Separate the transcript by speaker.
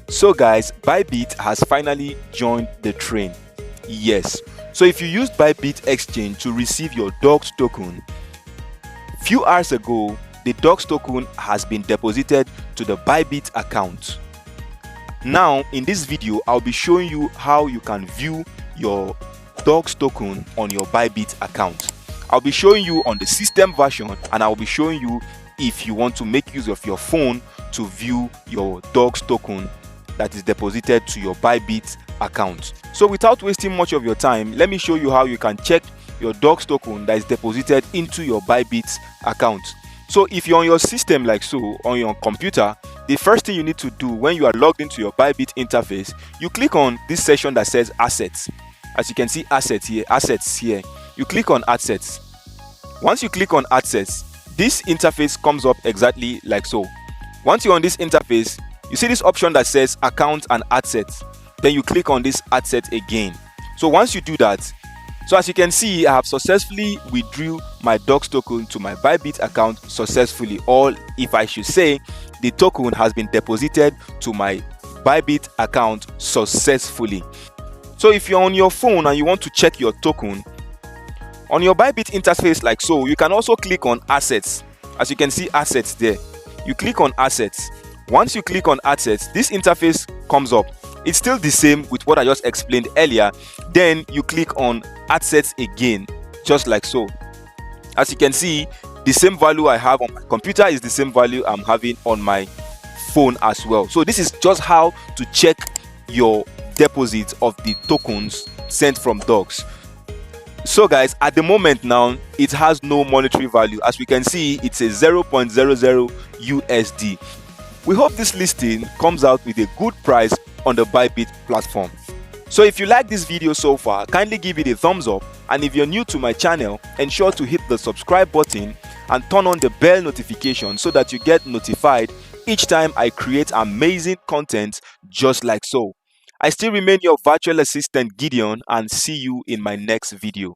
Speaker 1: So guys, Bybit has finally joined the train. Yes. So if you used Bybit exchange to receive your dogs token, few hours ago, the dogs token has been deposited to the Bybit account. Now, in this video, I'll be showing you how you can view your dogs token on your Bybit account. I'll be showing you on the system version, and I'll be showing you if you want to make use of your phone to view your dogs token that is deposited to your Bybit account. So without wasting much of your time, let me show you how you can check your dogs token that is deposited into your Bybit account. So if you're on your system like so, on your computer, the first thing you need to do when you are logged into your Bybit interface, you click on this section that says assets. As you can see, assets here. You click on assets. Once you click on assets, this interface comes up exactly like so. Once you're on this interface, you see this option that says account and assets. Then you click on this asset again. So once you do that, so as you can see, I have successfully withdrew my dogs token to my Bybit account successfully, or if I should say, the token has been deposited to my Bybit account successfully. So if you're on your phone and you want to check your token, on your Bybit interface like so, you can also click on assets. As you can see, assets there. You click on assets. Once you click on assets, this interface comes up. It's still the same with what I just explained earlier. Then you click on assets again, just like so. As you can see, the same value I have on my computer is the same value I'm having on my phone as well. So this is just how to check your deposits of the tokens sent from dogs. So guys, at the moment now, it has no monetary value. As we can see, it's a 0.00 USD. We hope this listing comes out with a good price on the Bybit platform. So if you like this video so far, kindly give it a thumbs up, and if you're new to my channel, ensure to hit the subscribe button and turn on the bell notification so that you get notified each time I create amazing content just like so. I still remain your virtual assistant Gideon, and see you in my next video.